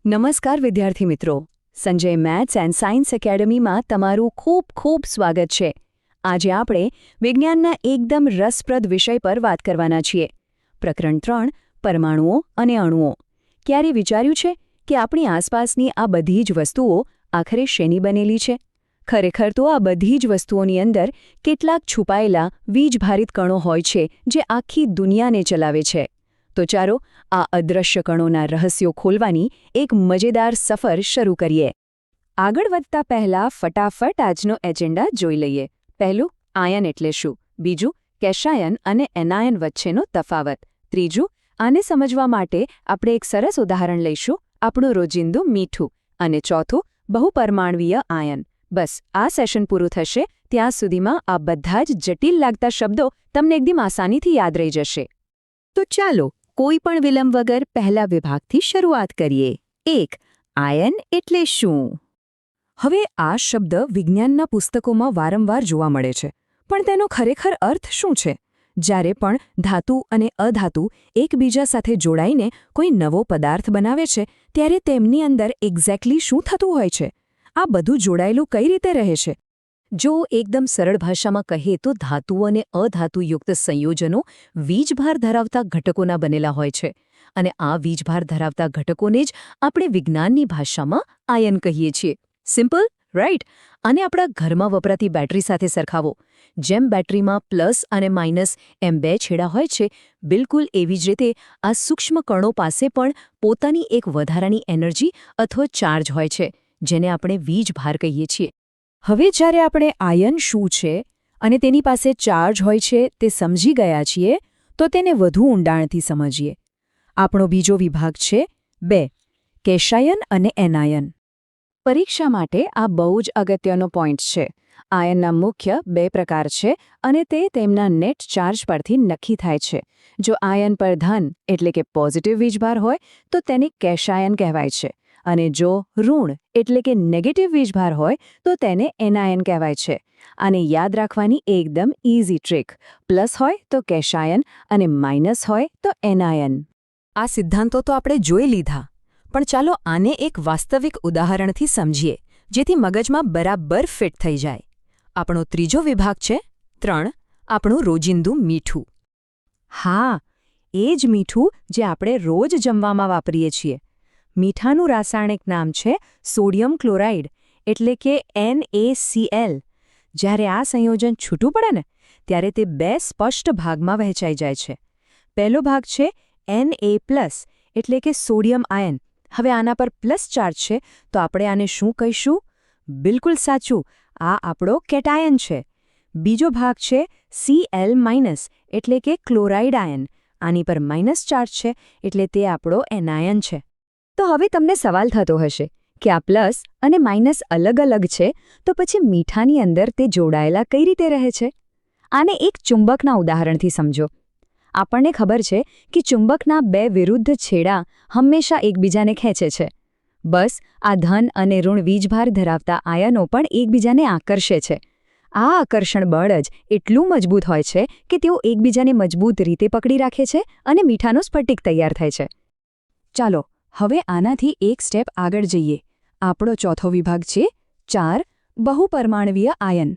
નમસ્કાર વિદ્યાર્થી મિત્રો, સંજય મેથ્સ એન્ડ સાયન્સ એકેડમીમાં તમારું ખૂબ ખૂબ સ્વાગત છે. આજે આપણે વિજ્ઞાનના એકદમ રસપ્રદ વિષય પર વાત કરવાના છીએ. પ્રકરણ 3 પરમાણુઓ અને અણુઓ. ક્યારે વિચાર્યું છે કે આપણી આસપાસની આ બધી જ વસ્તુઓ આખરે શેની બનેલી છે? ખરેખર તો આ બધી જ વસ્તુઓની અંદર કેટલાક છુપાયેલા વીજભારિત કણો હોય છે જે આખી દુનિયાને ચલાવે છે. તો ચાલો આ અદૃશ્ય કણોના રહસ્યો ખોલવાની એક મજેદાર સફર શરૂ કરીએ. આગળ વધતા પહેલા ફટાફટ આજનો એજન્ડા જોઈ લઈએ. પહેલું, આયન એટલે શું? બીજું, કેશાયન અને એનાયન વચ્ચેનો તફાવત. ત્રીજું, આને સમજવા માટે આપણે એક સરસ ઉદાહરણ લઈશું, આપણું રોજિંદુ મીઠું. અને ચોથું, બહુપરમાણવીય આયન. બસ આ સેશન પૂરું થશે ત્યાં સુધીમાં આ બધા જ જટિલ લાગતા શબ્દો તમને એકદમ આસાનીથી યાદ રહી જશે. તો ચાલો કોઈ પણ વિલંબ વગર પહેલા વિભાગથી શરૂઆત કરીએ. 1. આયન એટલે શું? હવે આ શબ્દ વિજ્ઞાનના પુસ્તકોમાં વારંવાર જોવા મળે છે, પણ તેનો ખરેખર અર્થ શું છે? જ્યારે પણ ધાતુ અને અધાતુ એકબીજા સાથે જોડાઈને કોઈ નવો પદાર્થ બનાવે છે, ત્યારે તેમની અંદર એક્ઝેક્ટલી શું થતું હોય છે? આ બધું જોડાયેલું કઈ રીતે રહે છે? જો એકદમ સરળ ભાષામાં કહીએ તો ધાતુ અને અધાતુયુક્ત સંયોજનો વીજભાર ધરાવતા ઘટકોના બનેલા હોય છે, અને આ વીજભાર ધરાવતા ઘટકોને જ આપણે વિજ્ઞાનની ભાષામાં આયન કહીએ છીએ. Simple, right? અને આપણા ઘરમાં વપરાતી બેટરી સાથે સરખાવો. જેમ બેટરીમાં પ્લસ અને માઇનસ એમ બે છેડા હોય છે, બિલકુલ એવી જ રીતે આ સૂક્ષ્મ કણો પાસે પણ પોતાની એક વધારાની એનર્જી અથવા ચાર્જ હોય છે, જેને આપણે વીજભાર કહીએ છીએ. હવે જ્યારે આપણે આયન શું છે અને તેની પાસે ચાર્જ હોય છે તે સમજી ગયા છીએ, તો તેને વધુ ઊંડાણથી સમજીએ. આપણો બીજો વિભાગ છે 2. કેશાયન અને એનાયન. પરીક્ષા માટે આ બહુ જ અગત્યનો પોઈન્ટ છે. આયનના મુખ્ય 2 પ્રકાર છે અને તે તેમના નેટ ચાર્જ પરથી નક્કી થાય છે. જો આયન પર ધન એટલે કે પોઝિટિવ વીજભાર હોય તો તેને કેશાયન કહેવાય છે, અને જો ઋણ એટલે કે નેગેટિવ વીજભાર હોય તો તેને એનાયન કહેવાય છે. આને યાદ રાખવાની એકદમ ઇઝી ટ્રીક: પ્લસ હોય તો કેશાયન અને માઇનસ હોય તો એનાયન. આ સિદ્ધાંતો તો આપણે જોઈ લીધા, પણ ચાલો આને એક વાસ્તવિક ઉદાહરણથી સમજીએ, જેથી મગજમાં બરાબર ફિટ થઈ જાય. આપણો ત્રીજો વિભાગ છે 3. આપણું રોજિંદુ મીઠું. હા, એ જ મીઠું જે આપણે રોજ જમવામાં વાપરીએ છીએ. મીઠાનું રાસાયણિક નામ છે સોડિયમ ક્લોરાઇડ, એટલે કે NaCl. જ્યારે આ સંયોજન છૂટું પડે ને, ત્યારે તે 2 સ્પષ્ટ ભાગમાં વહેંચાઈ જાય છે. પહેલો ભાગ છે Na+, એટલે કે સોડિયમ આયન. હવે આના પર પ્લસ ચાર્જ છે, તો આપણે આને શું કહીશું? બિલકુલ સાચું, આ આપણો કેટાયન છે. બીજો ભાગ છે Cl-, એટલે કે ક્લોરાઇડ આયન. આની પર માઇનસ ચાર્જ છે, એટલે તે આપણો એનાયન છે. તો હવે તમને સવાલ થતો હશે કે આ પ્લસ અને માઇનસ અલગ અલગ છે, તો પછી મીઠાની અંદર તે જોડાયેલા કઈ રીતે રહે છે? આને એક ચુંબકના ઉદાહરણથી સમજો. આપણને ખબર છે કે ચુંબકના 2 વિરુદ્ધ છેડા હંમેશા એકબીજાને ખેંચે છે. બસ આ ધન અને ઋણ વીજભાર ધરાવતા આયનો પણ એકબીજાને આકર્ષે છે. આ આકર્ષણ બળ જ એટલું મજબૂત હોય છે કે તેઓ એકબીજાને મજબૂત રીતે પકડી રાખે છે અને મીઠાનો સ્ફટિક તૈયાર થાય છે. ચાલો હવે આનાથી એક સ્ટેપ આગળ જઈએ. આપણો ચોથો વિભાગ છે 4. બહુપરમાણવીય આયન.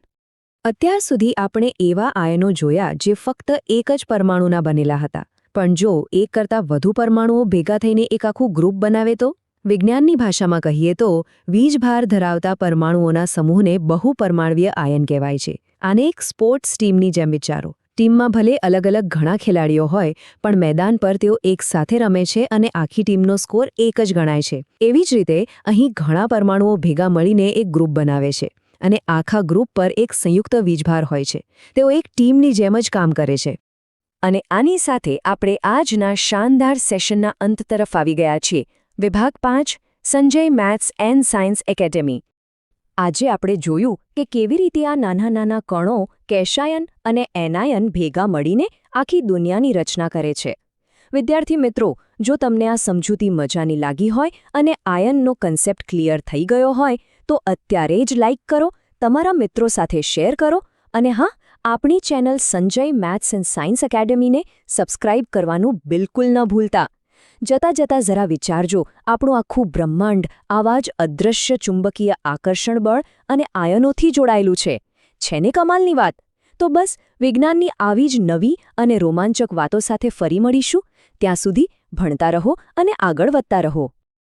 અત્યાર સુધી આપણે એવા આયનો જોયા જે ફક્ત એક જ પરમાણુના બનેલા હતા, પણ જો એક કરતાં વધુ પરમાણુઓ ભેગા થઈને એક આખું ગ્રુપ બનાવે તો? વિજ્ઞાનની ભાષામાં કહીએ તો વીજભાર ધરાવતા પરમાણુઓના સમૂહને બહુપરમાણવીય આયન કહેવાય છે. આને એક સ્પોર્ટ્સ ટીમની જેમ વિચારો. ટીમમાં ભલે અલગ અલગ ઘણા ખેલાડીઓ હોય, પણ મેદાન પર તેઓ એક સાથે રમે છે અને આખી ટીમનો સ્કોર એક જ ગણાય છે. એવી જ રીતે અહીં ઘણા પરમાણુઓ ભેગા મળીને એક ગ્રુપ બનાવે છે, અને આખા ગ્રુપ પર એક સંયુક્ત વીજભાર હોય છે. તેઓ એક ટીમની જેમ જ કામ કરે છે. અને આની સાથે આપણે આજના શાનદાર સેશનના અંત તરફ આવી ગયા છીએ. વિભાગ 5, Sanjay maths and science academy. આજે આપણે જોયું કે કેવી રીતે આ નાના નાના કણો કેશાયન અને એનાયન ભેગા મળીને આખી દુનિયાની રચના કરે છે. વિદ્યાર્થી મિત્રો, જો તમને આ સમજૂતી મજાની લાગી હોય અને આયનનો કન્સેપ્ટ ક્લિયર થઈ ગયો હોય, તો અત્યારે જ લાઇક કરો, તમારા મિત્રો સાથે શેર કરો, અને હા, આપણી channel Sanjay maths and science એકેડમીને સબસ્ક્રાઇબ કરવાનું બિલકુલ ન ભૂલતા. જતાં જતાં જરા વિચારજો, આપણું આખું બ્રહ્માંડ આવા જ અદૃશ્ય ચુંબકીય આકર્ષણ બળ અને આયનોથી જોડાયેલું છે ને કમાલની વાત? તો બસ વિજ્ઞાનની આવી જ નવી અને રોમાંચક વાતો સાથે ફરી મળીશું. ત્યાં સુધી ભણતા રહો અને આગળ વધતા રહો.